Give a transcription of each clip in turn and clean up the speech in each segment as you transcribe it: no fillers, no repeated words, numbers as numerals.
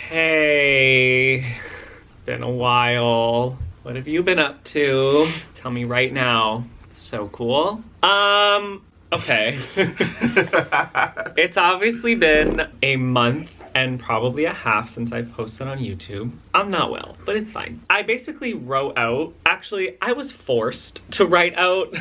Hey, been a while. What have you been up to? Tell me right now. It's so cool. Okay. It's obviously been a month and probably a half since I posted on YouTube. I'm not well, but it's fine. I basically wrote out, actually, I was forced to write out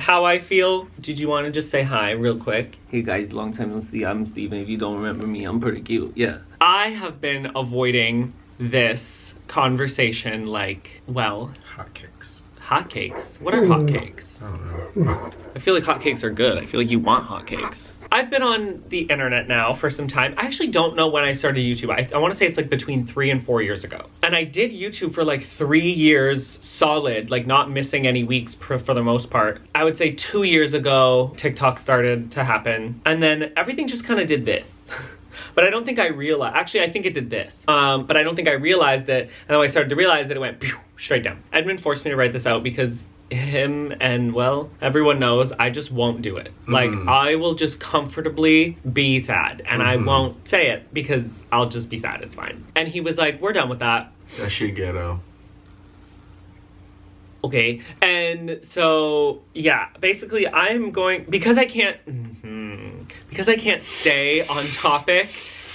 how I feel. Did you want to just say hi real quick? Hey guys, long time no see. I'm Steven. If you don't remember me, I'm pretty cute. Yeah. I have been avoiding this conversation like, well... Hotcakes. Hotcakes? What are hotcakes? I don't know. I feel like hotcakes are good. I feel like you want hotcakes. I've been on the internet now for some time. I actually don't know when I started YouTube. I want to say it's like between 3 and 4 years ago. And I did YouTube for like 3 years solid, like not missing any weeks for the most part. I would say 2 years ago, TikTok started to happen. And then everything just kind of did this. But I don't think I realized, actually I think it did this. But I don't think I realized it. And then when I started to realize that it went pew, straight down. Edmund forced me to write this out because him and, well, everyone knows I just won't do it. Like, I will just comfortably be sad and I won't say it because I'll just be sad. It's fine. And he was like, we're done with that. That shit ghetto. Okay. And so, yeah, basically I'm going, because I can't stay on topic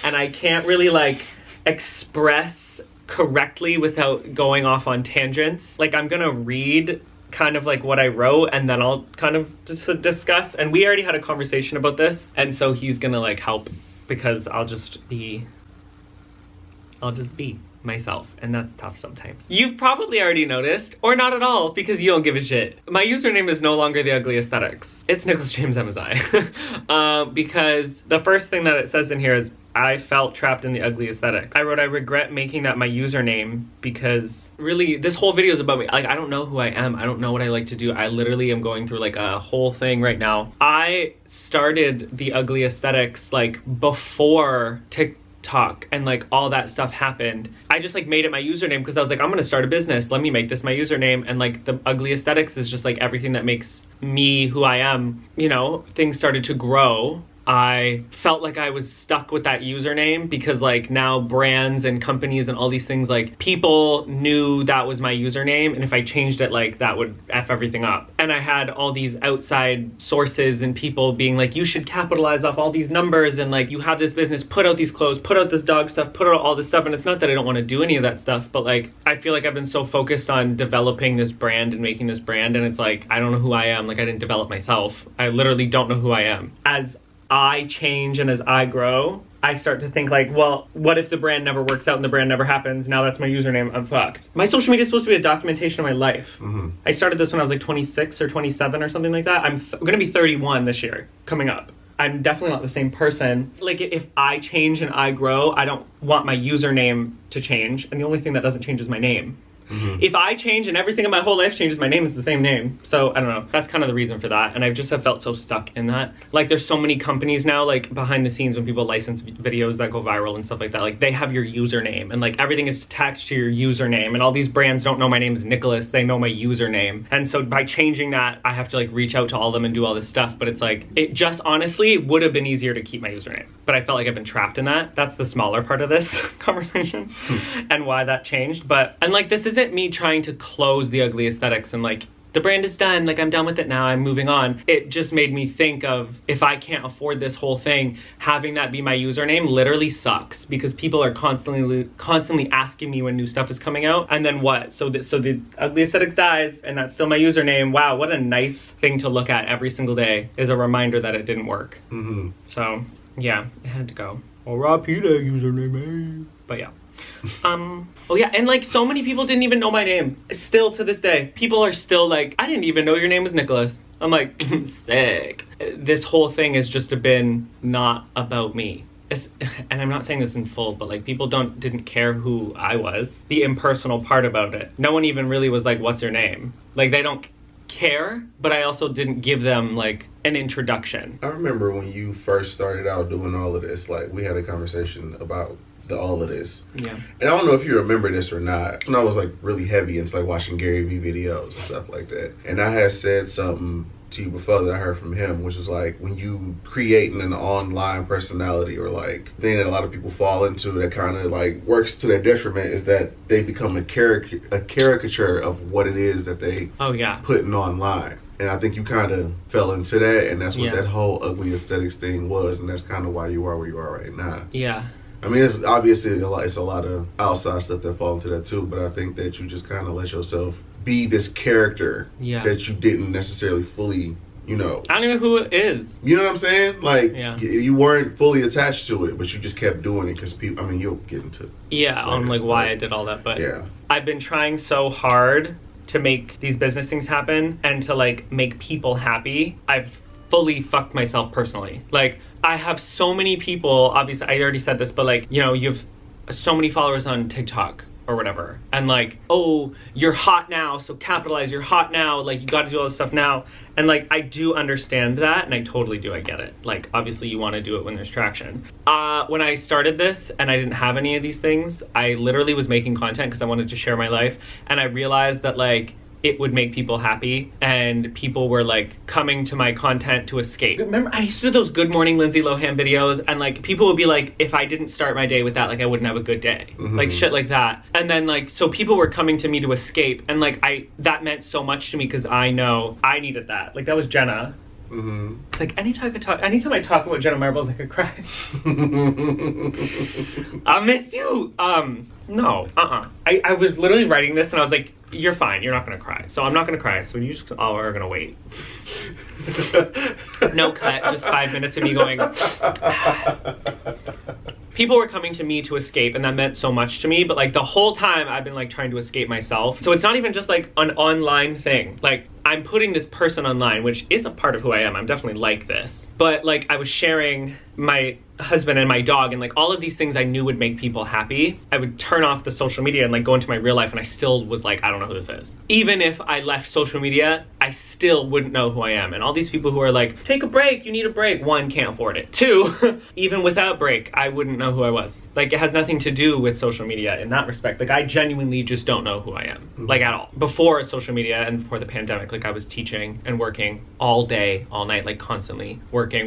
and I can't really like express correctly without going off on tangents. Like, I'm gonna read kind of like what I wrote and then I'll kind of discuss, and we already had a conversation about this, and so he's gonna like help because I'll just be myself, and that's tough sometimes. You've probably already noticed, or not at all, because you don't give a shit. My username is no longer the ugly aesthetics. It's Nicholas James Emmizzie. Because the first thing that it says in here is I felt trapped in the ugly aesthetics. I wrote, I regret making that my username because really this whole video is about me. Like, I don't know who I am. I don't know what I like to do. I literally am going through like a whole thing right now. I started the ugly aesthetics like before TikTok and like all that stuff happened. I just like made it my username because I was like, I'm gonna start a business. Let me make this my username. And like the ugly aesthetics is just like everything that makes me who I am. You know, things started to grow. I felt like I was stuck with that username because like now brands and companies and all these things, like people knew that was my username, and if I changed it, like that would F everything up. And I had all these outside sources and people being like, you should capitalize off all these numbers, and like you have this business, put out these clothes, put out this dog stuff, put out all this stuff. And it's not that I don't want to do any of that stuff, but like I feel like I've been so focused on developing this brand and making this brand, and it's like I don't know who I am. Like I didn't develop myself. I literally don't know who I am. As I change and as I grow, I start to think like, well, what if the brand never works out and the brand never happens? Now that's my username, I'm fucked. My social media is supposed to be a documentation of my life. I started this when I was like 26 or 27 or something like that. I'm gonna be 31 this year, coming up. I'm definitely not the same person. Like if I change and I grow, I don't want my username to change. And the only thing that doesn't change is my name. If I change and everything in my whole life changes, my name is the same name. So I don't know. That's kind of the reason for that. And I just have felt so stuck in that. Like there's so many companies now, like behind the scenes when people license videos that go viral and stuff like that, like they have your username and like everything is attached to your username. And all these brands don't know my name is Nicholas. They know my username. And so by changing that, I have to like reach out to all of them and do all this stuff. But it's like, it just honestly would have been easier to keep my username. But I felt like I've been trapped in that. That's the smaller part of this conversation and why that changed. But, and like, this isn't me trying to close the ugly aesthetics and like, the brand is done, like I'm done with it now, I'm moving on. It just made me think of, if I can't afford this whole thing, having that be my username literally sucks because people are constantly asking me when new stuff is coming out. And then what? So the ugly aesthetics dies and that's still my username. Wow, what a nice thing to look at every single day is a reminder that it didn't work. So yeah, it had to go. R.I.P. that username, eh? But yeah. Oh yeah, and like so many people didn't even know my name. Still to this day, people are still like, I didn't even know your name was Nicholas. I'm like, sick. This whole thing has just been not about me. And I'm not saying this in full, but like people didn't care who I was. The impersonal part about it. No one even really was like, what's your name? Like they don't care, but I also didn't give them like an introduction. I remember when you first started out doing all of this, like we had a conversation about all of this. Yeah. And I don't know if you remember this or not. When I was like really heavy into like watching Gary Vee videos and stuff like that. And I had said something to you before that I heard from him, which is like when you creating an online personality, or like thing that a lot of people fall into that kind of like works to their detriment, is that they become a caricature of what it is that they putting online. And I think you kind of fell into that, and that's what that whole ugly aesthetics thing was, and that's kind of why you are where you are right now. Yeah. I mean, it's obviously it's a lot of outside stuff that fall into that too, but I think that you just kind of let yourself be this character that you didn't necessarily fully, you know. I don't even know who it is. You know what I'm saying? Like, you weren't fully attached to it, but you just kept doing it because people, I mean, you'll get into on like why I did all that, but I've been trying so hard to make these business things happen and to like make people happy. I've fully fucked myself personally. Like, I have so many people, obviously I already said this, but like, you know, you have so many followers on TikTok or whatever, and like, oh, you're hot now, so capitalize, you're hot now, like you gotta do all this stuff now. And like, I do understand that, and I totally do, I get it. Like, obviously you want to do it when there's traction. When I started this and I didn't have any of these things, I literally was making content because I wanted to share my life, and I realized that like it would make people happy, and people were like coming to my content to escape. Remember, I used to do those Good Morning Lindsay Lohan videos, and like people would be like, if I didn't start my day with that, like I wouldn't have a good day. Like shit like that. And then like, so people were coming to me to escape, and like that meant so much to me because I know I needed that. Like that was Jenna. It's like anytime I talk about Jenna Marbles, I could cry. I miss you. No, I was literally writing this and I was like, you're fine, you're not gonna cry. So I'm not gonna cry, so you just all are gonna wait. No cut, just 5 minutes of me going. People were coming to me to escape, and that meant so much to me, but like the whole time I've been like trying to escape myself. So it's not even just like an online thing. Like, I'm putting this person online, which is a part of who I am. I'm definitely like this. But like, I was sharing my husband and my dog, and like all of these things I knew would make people happy. I would turn off the social media and like go into my real life, and I still was like, I don't know who this is. Even if I left social media, I still wouldn't know who I am. And all these people who are like, take a break, you need a break. One, can't afford it. Two, even without break, I wouldn't know who I was. Like, it has nothing to do with social media in that respect. Like, I genuinely just don't know who I am, like, at all. Before social media and before the pandemic, like, I was teaching and working all day, all night, like, constantly working.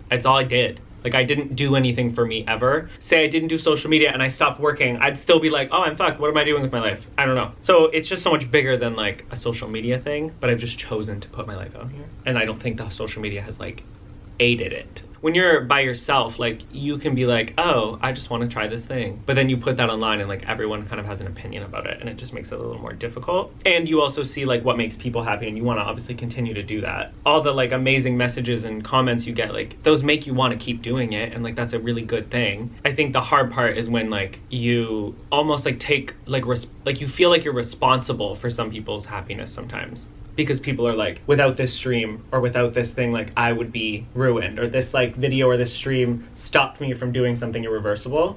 It's all I did. Like, I didn't do anything for me ever. Say I didn't do social media and I stopped working, I'd still be like, oh, I'm fucked. What am I doing with my life? I don't know. So it's just so much bigger than, like, a social media thing, but I've just chosen to put my life out here. And I don't think the social media has, like, aided it. When you're by yourself, like, you can be like, oh, I just want to try this thing. But then you put that online and like everyone kind of has an opinion about it, and it just makes it a little more difficult. And you also see like what makes people happy, and you want to obviously continue to do that. All the like amazing messages and comments you get, like those make you want to keep doing it, and like that's a really good thing. I think the hard part is when like you almost like take like you feel like you're responsible for some people's happiness sometimes. Because people are like, without this stream or without this thing, like I would be ruined, or this like video or this stream stopped me from doing something irreversible.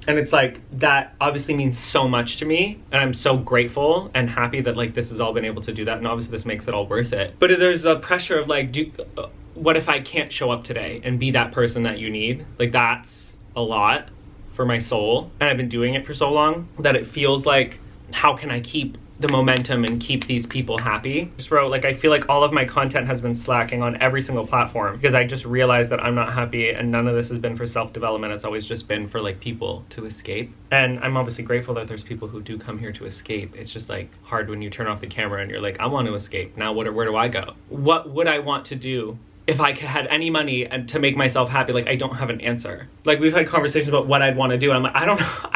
And it's like, that obviously means so much to me, and I'm so grateful and happy that like this has all been able to do that, and obviously this makes it all worth it. But there's a pressure of like, what if I can't show up today and be that person that you need? Like, that's a lot for my soul, and I've been doing it for so long that it feels like, how can I keep the momentum and keep these people happy? Just wrote, like, I feel like all of my content has been slacking on every single platform because I just realized that I'm not happy, and none of this has been for self-development. It's always just been for like people to escape. And I'm obviously grateful that there's people who do come here to escape. It's just like hard when you turn off the camera and you're like, I want to escape. Now where do I go? What would I want to do if I had any money and to make myself happy? Like, I don't have an answer. Like, we've had conversations about what I'd want to do, and I'm like, I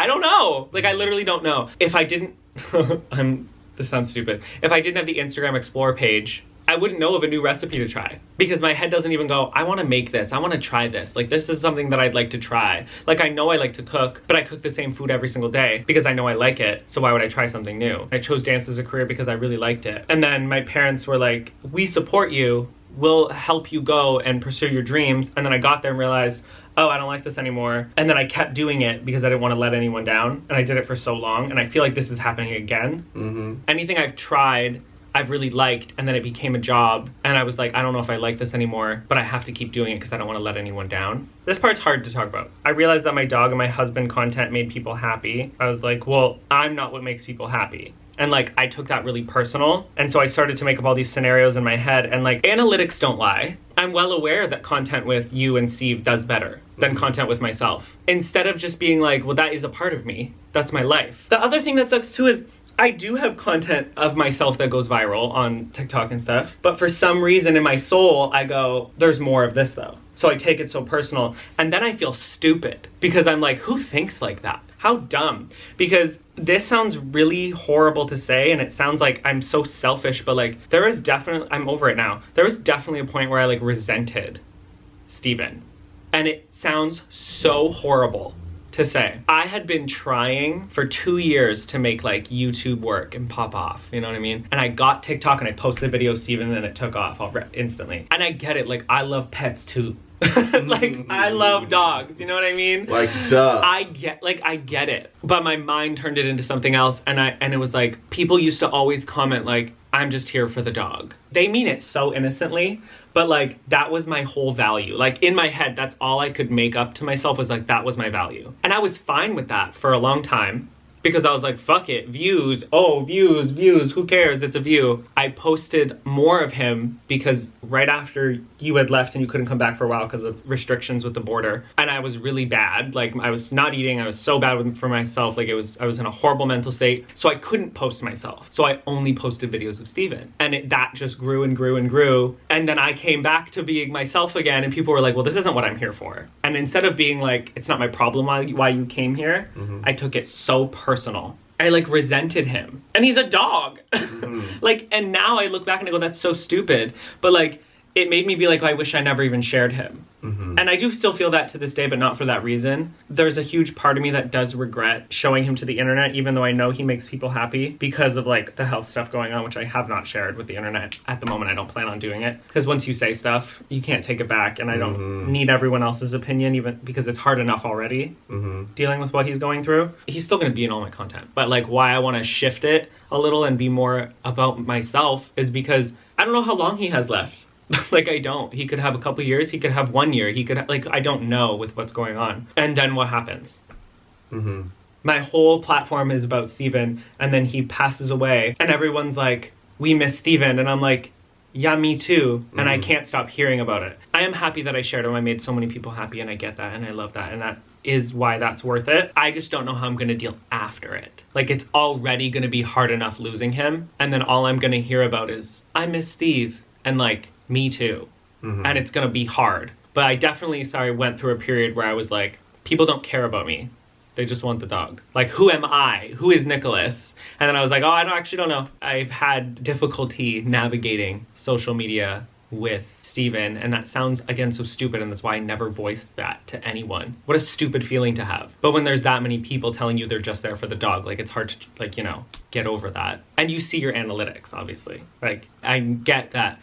don't know. Like, I literally don't know. If I didn't, this sounds stupid. If I didn't have the Instagram Explore page, I wouldn't know of a new recipe to try, because my head doesn't even go, I want to make this, I want to try this. Like, this is something that I'd like to try. Like, I know I like to cook, but I cook the same food every single day because I know I like it. So why would I try something new? I chose dance as a career because I really liked it. And then my parents were like, we support you. We'll help you go and pursue your dreams. And then I got there and realized, oh, I don't like this anymore. And then I kept doing it because I didn't want to let anyone down. And I did it for so long. And I feel like this is happening again. Anything I've tried, I've really liked, and then it became a job. And I was like, I don't know if I like this anymore, but I have to keep doing it because I don't want to let anyone down. This part's hard to talk about. I realized that my dog and my husband content made people happy. I was like, well, I'm not what makes people happy. And like, I took that really personal. And so I started to make up all these scenarios in my head. And like, analytics don't lie. I'm well aware that content with you and Steve does better than content with myself. Instead of just being like, well, that is a part of me. That's my life. The other thing that sucks too is I do have content of myself that goes viral on TikTok and stuff. But for some reason in my soul, I go, there's more of this though. So I take it so personal. And then I feel stupid because I'm like, who thinks like that? How dumb. Because this sounds really horrible to say, and it sounds like I'm so selfish, but like, there is definitely, I'm over it now. There was definitely a point where I like resented Steven. And it sounds so horrible to say. I had been trying for 2 years to make like YouTube work and pop off, you know what I mean? And I got TikTok and I posted a video of Steven and it took off instantly. And I get it, like I love pets too. Like I love dogs, you know what I mean? Like duh. I get it. But my mind turned it into something else, and it was like people used to always comment like, I'm just here for the dog. They mean it so innocently, but like that was my whole value. Like in my head, that's all I could make up to myself was like that was my value. And I was fine with that for a long time. Because I was like, fuck it, views, who cares, it's a view. I posted more of him because right after you had left and you couldn't come back for a while because of restrictions with the border. And I was really bad, like I was not eating, I was so bad for myself, like I was in a horrible mental state. So I couldn't post myself. So I only posted videos of Steven. And that just grew and grew and grew. And then I came back to being myself again and people were like, well, this isn't what I'm here for. And instead of being like, it's not my problem why you came here, I took it so personal. I like resented him. And he's a dog. Like, and now I look back and I go, that's so stupid. But like, it made me be like, oh, I wish I never even shared him. And I do still feel that to this day, but not for that reason. There's a huge part of me that does regret showing him to the internet, even though I know he makes people happy because of like the health stuff going on, which I have not shared with the internet at the moment. I don't plan on doing it because once you say stuff, you can't take it back. And I don't need everyone else's opinion, even because it's hard enough already dealing with what he's going through. He's still going to be in all my content. But like why I want to shift it a little and be more about myself is because I don't know how long he has left. Like I don't. He could have a couple years. He could have 1 year. He could like I don't know with what's going on. And then what happens? My whole platform is about Steven, and then he passes away, and everyone's like, "We miss Steven," and I'm like, "Yeah, me too." And I can't stop hearing about it. I am happy that I shared him. I made so many people happy, and I get that, and I love that, and that is why that's worth it. I just don't know how I'm gonna deal after it. Like it's already gonna be hard enough losing him, and then all I'm gonna hear about is I miss Steve, and like. Me too. And it's gonna be hard. But I definitely, went through a period where I was like, people don't care about me. They just want the dog. Like, who am I? Who is Nicholas? And then I was like, oh, actually don't know. I've had difficulty navigating social media with Steven, and that sounds, again, so stupid, and that's why I never voiced that to anyone. What a stupid feeling to have. But when there's that many people telling you they're just there for the dog, like, it's hard to, like, you know, get over that. And you see your analytics, obviously. Like, I get that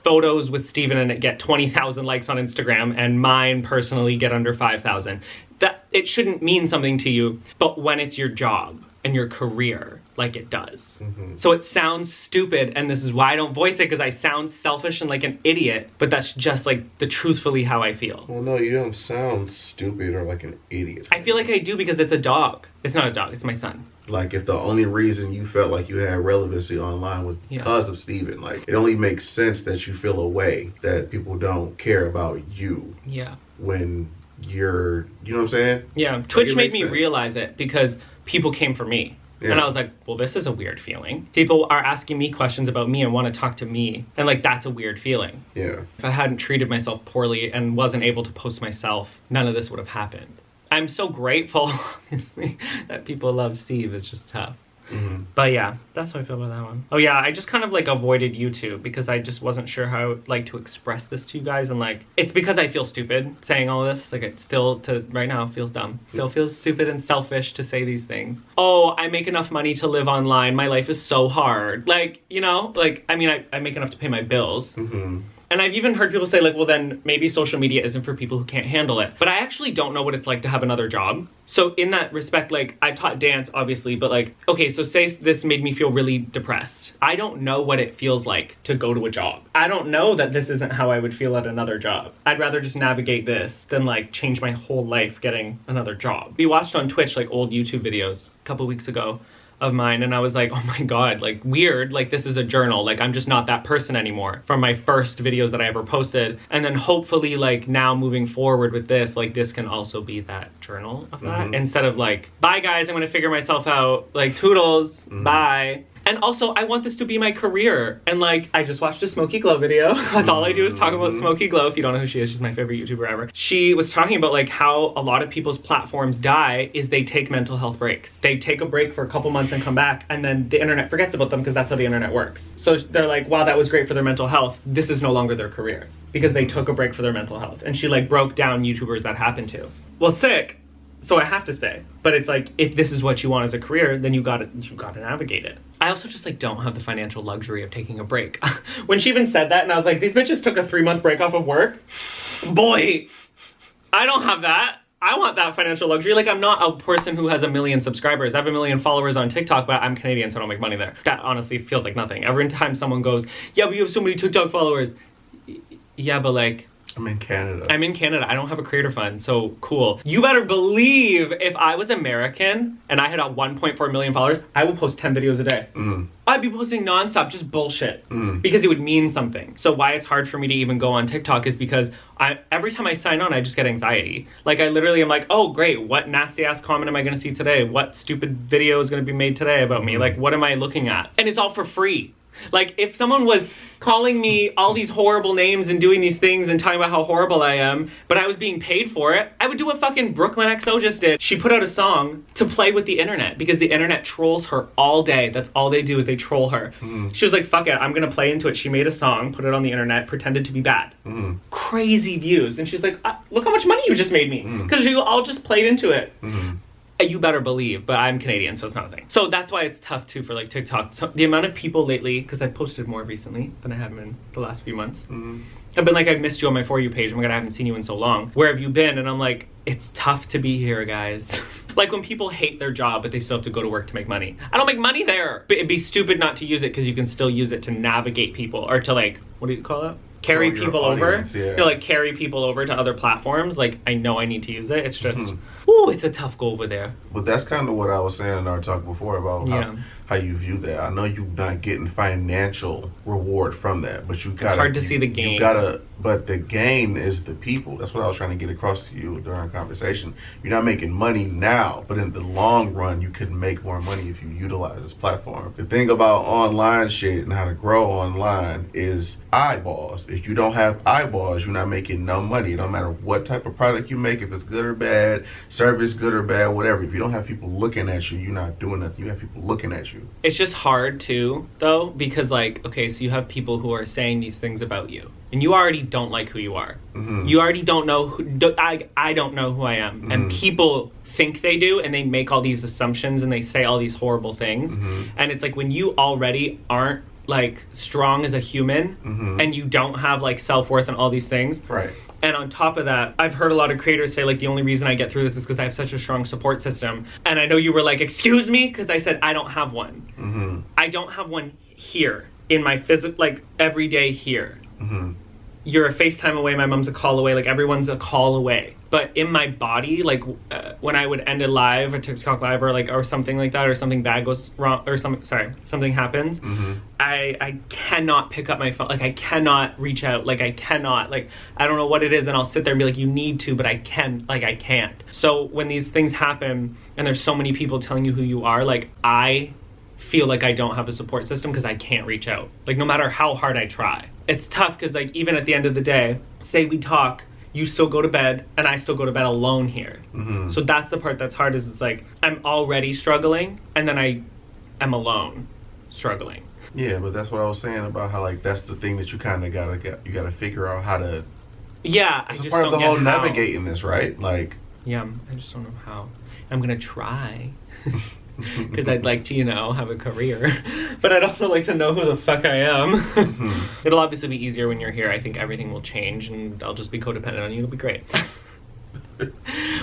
photos with Steven and it get 20,000 likes on Instagram and mine personally get under 5,000. That it shouldn't mean something to you, but when it's your job and your career, like it does. So it sounds stupid, and this is why I don't voice it, because I sound selfish and like an idiot, but that's just like the truthfully how I feel. Well, no, you don't sound stupid or like an idiot. I feel like I do because it's a dog. It's not a dog, it's my son. Like, if the only reason you felt like you had relevancy online was because of Steven, like, it only makes sense that you feel a way that people don't care about you. Yeah. When you're, you know what I'm saying? Yeah, Twitch made me realize it because people came for me. And I was like, well, this is a weird feeling. People are asking me questions about me and want to talk to me. And like, that's a weird feeling. Yeah. If I hadn't treated myself poorly and wasn't able to post myself, none of this would have happened. I'm so grateful, obviously, that people love Steve. It's just tough. But yeah, that's how I feel about that one. Oh yeah, I just kind of like avoided YouTube because I just wasn't sure how I would like to express this to you guys. And like, it's because I feel stupid saying all this. Like, it still, to right now, feels dumb. Still feels stupid and selfish to say these things. Oh, I make enough money to live online. My life is so hard. Like, you know, like, I mean, I make enough to pay my bills. And I've even heard people say, like, well, then maybe social media isn't for people who can't handle it. But I actually don't know what it's like to have another job. So in that respect, like, I've taught dance, obviously, but like, okay, so say this made me feel really depressed. I don't know what it feels like to go to a job. I don't know that this isn't how I would feel at another job. I'd rather just navigate this than like change my whole life getting another job. We watched on Twitch, like, old YouTube videos a couple weeks ago of mine, and I was like, oh my god, like weird, like this is a journal, like I'm just not that person anymore from my first videos that I ever posted. And then hopefully like now moving forward with this, like this can also be that journal of that, instead of like, bye guys, I'm gonna figure myself out, like toodles, bye. And also, I want this to be my career. And like, I just watched a Smokey Glow video. That's all I do is talk about Smokey Glow. If you don't know who she is, she's my favorite YouTuber ever. She was talking about like how a lot of people's platforms die is they take mental health breaks. They take a break for a couple months and come back, and then the internet forgets about them because that's how the internet works. So they're like, wow, that was great for their mental health. This is no longer their career because they took a break for their mental health. And she like broke down YouTubers that happened to. Well, sick. So I have to stay. But it's like, if this is what you want as a career, then you gotta navigate it. I also just like don't have the financial luxury of taking a break. When she even said that, and I was like, these bitches took a 3-month break off of work. Boy, I don't have that. I want that financial luxury. Like, I'm not a person who has 1 million subscribers. I have 1 million followers on TikTok, but I'm Canadian, so I don't make money there. That honestly feels like nothing. Every time someone goes, yeah, but you have so many TikTok followers. Yeah, but like, I'm in Canada. I'm in Canada. I don't have a creator fund, so cool. You better believe if I was American and I had a 1.4 million followers, I would post 10 videos a day. I'd be posting nonstop, just bullshit, because it would mean something. So why it's hard for me to even go on TikTok is because every time I sign on, I just get anxiety. Like I literally am like, oh great, what nasty ass comment am I gonna see today? What stupid video is gonna be made today about me? Like what am I looking at? And it's all for free. Like, if someone was calling me all these horrible names and doing these things and talking about how horrible I am, but I was being paid for it, I would do what fucking Brooklyn XO just did. She put out a song to play with the internet because the internet trolls her all day. That's all they do is they troll her. She was like, fuck it, I'm gonna play into it. She made a song, put it on the internet, pretended to be bad. Crazy views. And she's like, look how much money you just made me. Because you all just played into it. You better believe, but I'm Canadian, so it's not a thing. So that's why it's tough too for like TikTok. So the amount of people lately, because I've posted more recently than I have in the last few months. I've been like, I've missed you on my For You page. Oh my god, I haven't seen you in so long. Where have you been? And I'm like, it's tough to be here, guys. Like when people hate their job, but they still have to go to work to make money. I don't make money there. But it'd be stupid not to use it because you can still use it to navigate people or to like, what do you call that? Carry people audience, over. Yeah. You know, like carry people over to other platforms. Like I know I need to use it. It's just, ooh, it's a tough go over there. But that's kind of what I was saying in our talk before about how you view that. I know you're not getting financial reward from that, but you gotta. It's hard to see the gain. You gotta, but the gain is the people. That's what I was trying to get across to you during our conversation. You're not making money now, but in the long run, you could make more money if you utilize this platform. The thing about online shit and how to grow online is eyeballs. If you don't have eyeballs, you're not making no money. It don't matter what type of product you make, if it's good or bad, service good or bad, whatever. If you don't have people looking at you, you're not doing nothing. You have people looking at you. It's just hard too, though, because like, okay, so you have people who are saying these things about you, and you already don't like who you are. You already don't know who, I don't know who I am. And people think they do, and they make all these assumptions and they say all these horrible things. And it's like when you already aren't like strong as a human and you don't have like self-worth and all these things. Right. And on top of that, I've heard a lot of creators say like the only reason I get through this is because I have such a strong support system. And I know you were like, excuse me, because I said I don't have one. I don't have one here in my like everyday here. You're a FaceTime away, my mom's a call away, like everyone's a call away. But in my body, like when I would end a live, a TikTok live, or like or something like that, or something bad goes wrong, or something happens, I cannot pick up my phone. Like I cannot reach out. Like I cannot. Like I don't know what it is, and I'll sit there and be like, you need to, but I can't. So when these things happen, and there's so many people telling you who you are, like I feel like I don't have a support system because I can't reach out. Like no matter how hard I try. It's tough because like even at the end of the day, say we talk, you still go to bed and I still go to bed alone here. So that's the part that's hard is it's like I'm already struggling and then I am alone struggling. Yeah, but that's what I was saying about how like that's the thing that you kind of gotta figure out how to. Yeah, it's a part of the whole navigating this, right? Like. Yeah, I just don't know how. I'm gonna try. Because I'd like to, you know, have a career. But I'd also like to know who the fuck I am. It'll obviously be easier when you're here. I think everything will change and I'll just be codependent on you. It'll be great. No.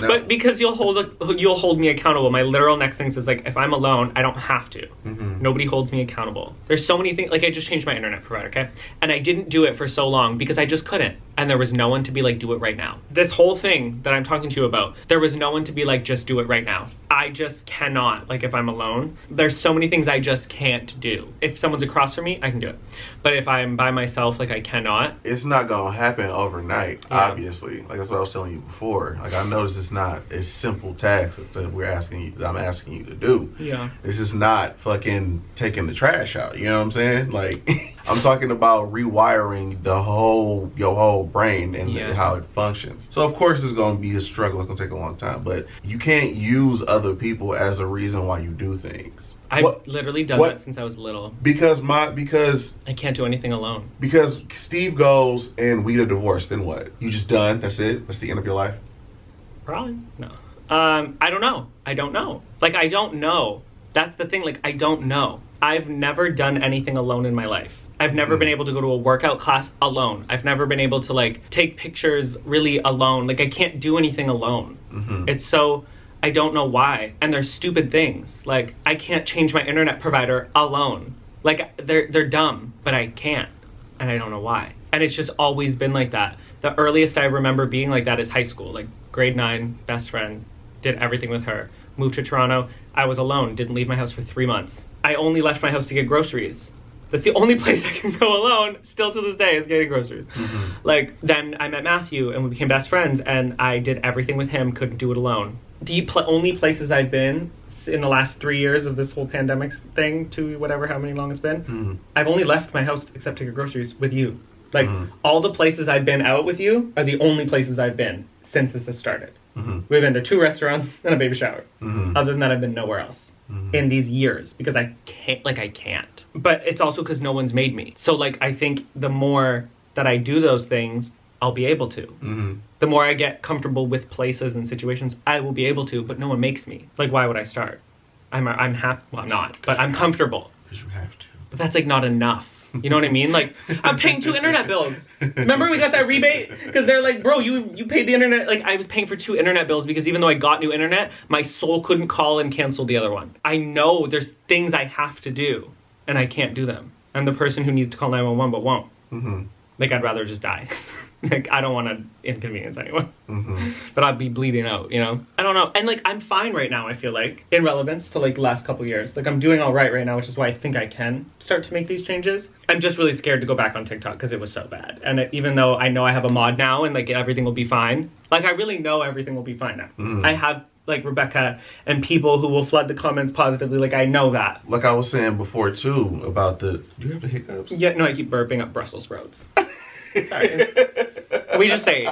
But because you'll hold me accountable. My literal next thing is like, if I'm alone, I don't have to. Nobody holds me accountable. There's so many things. Like I just changed my internet provider, okay? And I didn't do it for so long because I just couldn't. And there was no one to be like, do it right now. This whole thing that I'm talking to you about, there was no one to be like, just do it right now. I just cannot, like if I'm alone, there's so many things I just can't do. If someone's across from me, I can do it. But if I'm by myself, like I cannot. It's not gonna happen overnight, obviously. Like that's what I was telling you before. Like I noticed it's not a simple task that I'm asking you to do. Yeah. It's just not fucking taking the trash out. You know what I'm saying? Like I'm talking about rewiring your whole brain and how it functions. So of course it's gonna be a struggle. It's gonna take a long time, but you can't use other people as a reason why you do things. I've literally done that since I was little. Because I can't do anything alone. Because Steve goes and we are divorced, then what? You just done? That's it? That's the end of your life? Probably. No. I don't know. Like, I don't know. That's the thing. Like, I don't know. I've never done anything alone in my life. I've never been able to go to a workout class alone. I've never been able to, like, take pictures really alone. Like, I can't do anything alone. It's so... I don't know why. And they're stupid things. Like, I can't change my internet provider alone. Like, they're dumb, but I can't. And I don't know why. And it's just always been like that. The earliest I remember being like that is high school. Like, grade 9, best friend, did everything with her. Moved to Toronto. I was alone, didn't leave my house for 3 months. I only left my house to get groceries. That's the only place I can go alone, still to this day, is getting groceries. Like, then I met Matthew, and we became best friends, and I did everything with him, couldn't do it alone. The only places I've been in the last 3 years of this whole pandemic thing, to whatever, how many long it's been, I've only left my house except to get groceries with you. Like, all the places I've been out with you are the only places I've been since this has started. We've been to 2 restaurants and a baby shower. Other than that, I've been nowhere else in these years because I can't. But it's also because no one's made me. So, like, I think the more that I do those things, I'll be able to. The more I get comfortable with places and situations, I will be able to, but no one makes me. Like, why would I start? I'm happy. Well, I'm not, but I'm comfortable. Because you have to. But that's, like, not enough. You know what I mean? Like, I'm paying 2 internet bills. Remember we got that rebate? Because they're like, bro, you paid the internet. Like, I was paying for 2 internet bills because even though I got new internet, my soul couldn't call and cancel the other one. I know there's things I have to do, and I can't do them. I'm the person who needs to call 911 but won't. Like, I'd rather just die. Like, I don't want to inconvenience anyone. But I'd be bleeding out, you know? I don't know. And, like, I'm fine right now, I feel like, in relevance to, like, the last couple years. Like, I'm doing all right now, which is why I think I can start to make these changes. I'm just really scared to go back on TikTok because it was so bad. And even though I know I have a mod now and, like, everything will be fine, like, I really know everything will be fine now. I have, like, Rebecca and people who will flood the comments positively. Like, I know that. Like I was saying before, too, about do you have the hiccups? Yeah, no, I keep burping up Brussels sprouts. Sorry. We just say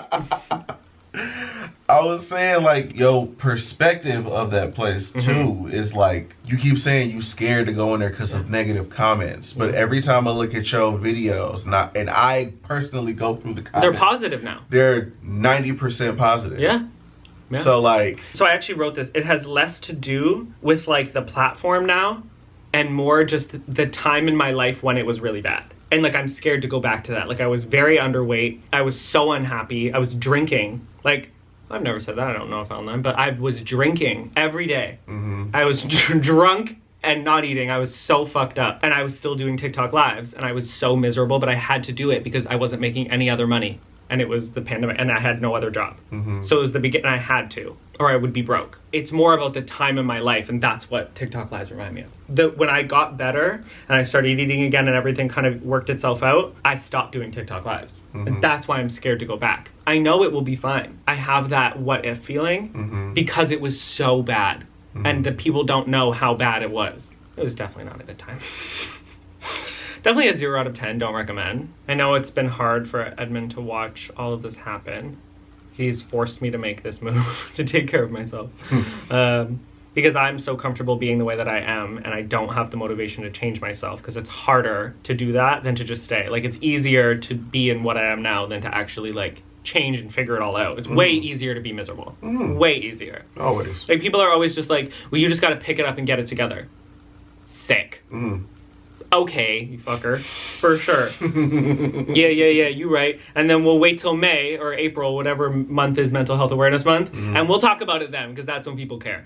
I was saying, like, your perspective of that place too is like, you keep saying you scared to go in there because of negative comments, but every time I look at your videos, and I personally go through the comments, they're positive now. They're 90% positive. Yeah. So, like, so I actually wrote this. It has less to do with, like, the platform now and more just the time in my life when it was really bad. And, like, I'm scared to go back to that. Like, I was very underweight. I was so unhappy. I was drinking. Like, I've never said that. I don't know if online, but I was drinking every day. I was drunk and not eating. I was so fucked up. And I was still doing TikTok lives. And I was so miserable, but I had to do it because I wasn't making any other money. And it was the pandemic, and I had no other job. So it was the beginning, I had to, or I would be broke. It's more about the time in my life, and that's what TikTok lives remind me of. When I got better, and I started eating again, and everything kind of worked itself out, I stopped doing TikTok lives. And that's why I'm scared to go back. I know it will be fine. I have that what if feeling, because it was so bad. And the people don't know how bad it was. It was definitely not a good time. Definitely a 0 out of 10, don't recommend. I know it's been hard for Edmund to watch all of this happen. He's forced me to make this move to take care of myself. Because I'm so comfortable being the way that I am, and I don't have the motivation to change myself, because it's harder to do that than to just stay. Like, it's easier to be in what I am now than to actually, like, change and figure it all out. It's way easier to be miserable. Way easier. Always. Like, people are always just like, well, you just gotta pick it up and get it together. Sick. Okay, you fucker. For sure. Yeah, you right. And then we'll wait till May or April, whatever month is Mental Health Awareness Month, and we'll talk about it then, because that's when people care.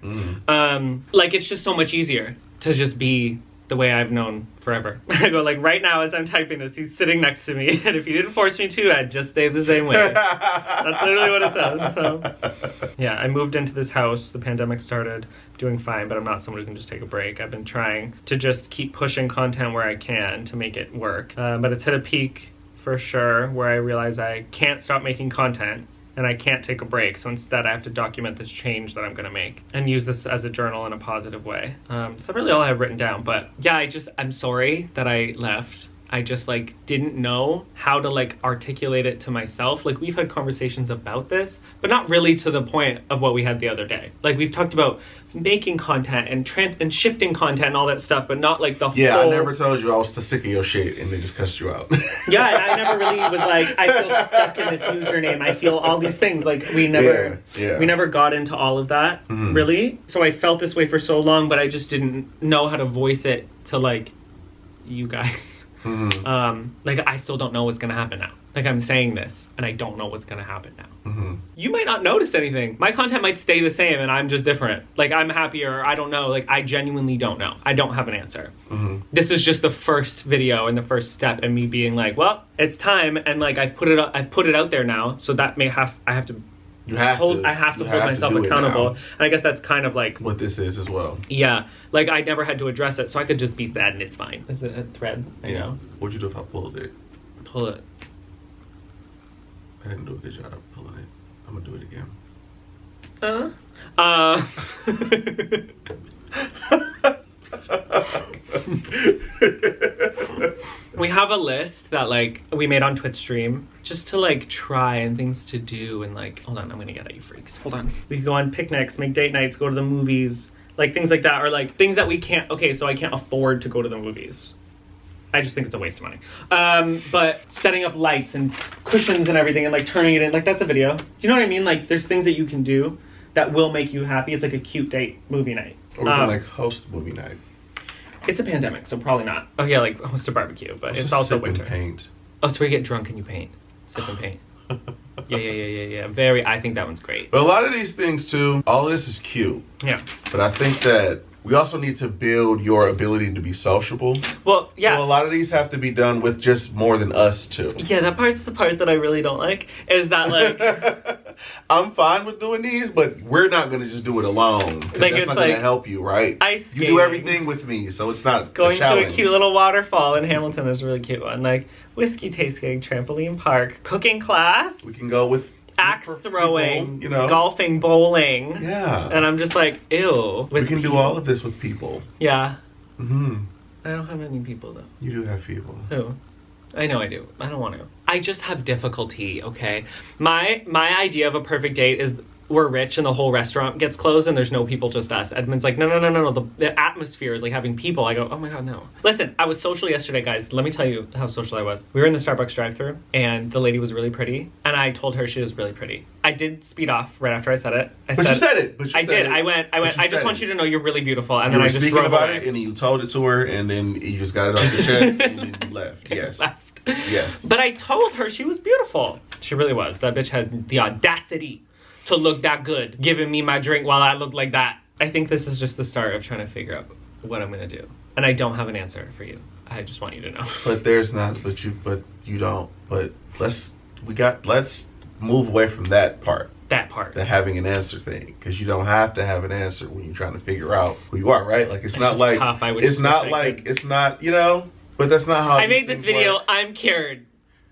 Like, it's just so much easier to just be the way I've known forever. I go like, right now as I'm typing this, he's sitting next to me, and if he didn't force me to, I'd just stay the same way. That's literally what it says. So yeah, I moved into this house, the pandemic started, doing fine, but I'm not someone who can just take a break. I've been trying to just keep pushing content where I can to make it work. But it's hit a peak for sure where I realize I can't stop making content and I can't take a break. So instead I have to document this change that I'm gonna make and use this as a journal in a positive way. That's really all I have written down. But yeah, I'm sorry that I left. I just like didn't know how to like articulate it to myself. Like we've had conversations about this, but not really to the point of what we had the other day. Like we've talked about making content and shifting content and all that stuff, but not like the Yeah, full... I never told you I was too sick of your shit and they just cussed you out. Yeah, and I never really was like, I feel stuck in this username. I feel all these things. Like we never got into all of that, really. So I felt this way for so long, but I just didn't know how to voice it to like you guys. Like I still don't know what's gonna happen now. Like I'm saying this and I don't know what's gonna happen now. You might not notice anything. My content might stay the same and I'm just different. Like I'm happier, I don't know. Like I genuinely don't know. I don't have an answer. This is just the first video and the first step in me being like, well, it's time, and like I've put it out there now, so that I have to hold myself accountable. And I guess that's kind of like what this is as well. Yeah, like I never had to address it, so I could just be sad and it's fine. Is it a thread? You know? What'd you do if I pulled it? Pull it. I didn't do a good job pulling it. I'm gonna do it again. We have a list that like we made on Twitch stream just to like try and things to do, and like, hold on, I'm gonna get at you freaks. Hold on. We could go on picnics, make date nights, go to the movies, like things like that, or like things that we can't, okay, so I can't afford to go to the movies. I just think it's a waste of money. But setting up lights and cushions and everything and like turning it in, like that's a video. Do you know what I mean? Like there's things that you can do that will make you happy. It's like a cute date movie night. Or we can like host movie night. It's a pandemic, so probably not. Oh yeah, like host a barbecue, but it's also winter. Paint. Oh, it's where you get drunk and you paint. Sip and paint. Yeah. I think that one's great. But a lot of these things too, all of this is cute. Yeah. But I think that we also need to build your ability to be sociable. Well, yeah. So a lot of these have to be done with just more than us too. Yeah, that part's the part that I really don't like, is that like... I'm fine with doing these, but we're not going to just do it alone. Like, that's not going to help you, right? Ice skating. You do everything with me, so it's not going a challenge. to a cute little waterfall in Hamilton. There's a really cute one. Like, whiskey tasting, trampoline park, cooking class. We can go with... axe throwing, people, you know, golfing, bowling. Yeah. And I'm just like, ew. We can do all of this with people. Yeah. I don't have any people though. You do have people. Who? I know I do. I don't want to. I just have difficulty, okay? My idea of a perfect date is we're rich and the whole restaurant gets closed and there's no people, just us. Edmund's like, no. The atmosphere is like having people. I go, oh my God, no. Listen, I was social yesterday, guys. Let me tell you how social I was. We were in the Starbucks drive-thru and the lady was really pretty. And I told her she was really pretty. I did speed off right after I said it. You said it. I did. I went, I just want you to know you're really beautiful. And then I just drove about away. it and you told it to her and then you just got it off your chest and then you left. Yes. Yes. But I told her she was beautiful. She really was. That bitch had the audacity to look that good, giving me my drink while I looked like that. I think this is just the start of trying to figure out what I'm gonna do. And I don't have an answer for you. I just want you to know. But there's not, but you don't. But let's move away from that part. That part. The having an answer thing. Because you don't have to have an answer when you're trying to figure out who you are, right? Like it's not like, tough. It's not, you know, but that's not how I made this video, work. I'm cured.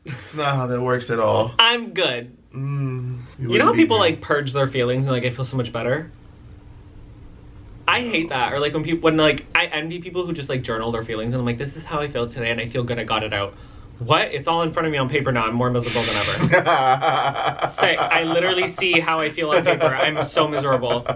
It's not how that works at all. I'm good. You know how people like purge their feelings and like I feel so much better? I hate that. Or like when like I envy people who just like journal their feelings and I'm like, this is how I feel today and I feel good, I got it out. What? It's all in front of me on paper now. I'm more miserable than ever. Sick. I literally see how I feel on paper. I'm so miserable.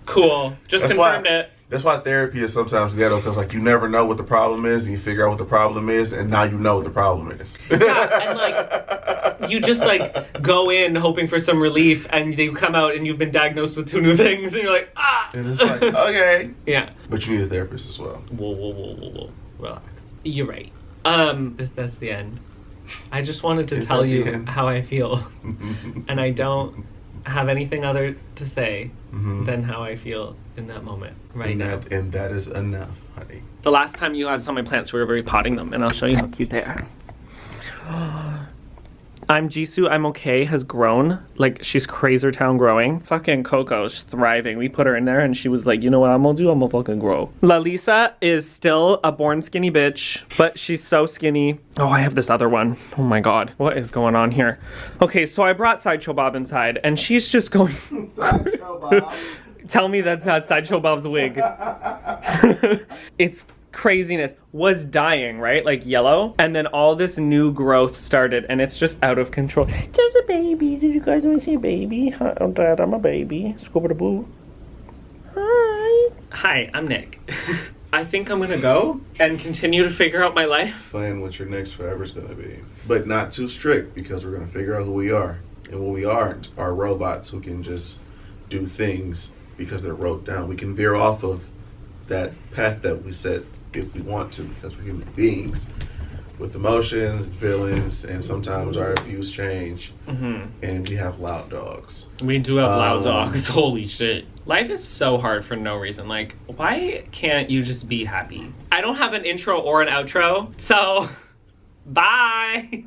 Cool. Just confirmed it. That's why therapy is sometimes ghetto, because like you never know what the problem is, and you figure out what the problem is, and now you know what the problem is. Yeah, and like you just like go in hoping for some relief, and you come out and you've been diagnosed with 2 new things, and you're like, ah. And it's like, okay. Yeah. But you need a therapist as well. Whoa. Relax. You're right. That's the end. I just wanted to tell you how I feel, and I don't have anything other to say than how I feel in that moment now. And that is enough, honey. The last time you guys saw my plants, we were repotting them, and I'll show you how cute they are. I'm Jisoo, I'm okay, has grown. Like, she's Crazer Town growing. Fucking Coco's thriving. We put her in there and she was like, you know what I'm gonna do? I'm gonna fucking grow. Lalisa is still a born skinny bitch, but she's so skinny. Oh, I have this other one. Oh my God, what is going on here? Okay, so I brought Sideshow Bob inside and she's just going... Sideshow Bob. Tell me that's not Sideshow Bob's wig. It's craziness. Was dying, right? Like yellow. And then all this new growth started and it's just out of control. There's a baby. Did you guys want to see a baby? Hi, oh, Dad, I'm a baby. Scooby-Doo. Hi. Hi, I'm Nick. I think I'm gonna go and continue to figure out my life. Plan what your next forever is gonna be. But not too strict, because we're gonna figure out who we are. And what we aren't are robots who can just do things because they're wrote down. We can veer off of that path that we set if we want to, because we're human beings with emotions, feelings, and sometimes our views change. And we have loud dogs. We do have loud dogs. Holy shit. Life is so hard for no reason. Like, why can't you just be happy? I don't have an intro or an outro, so bye.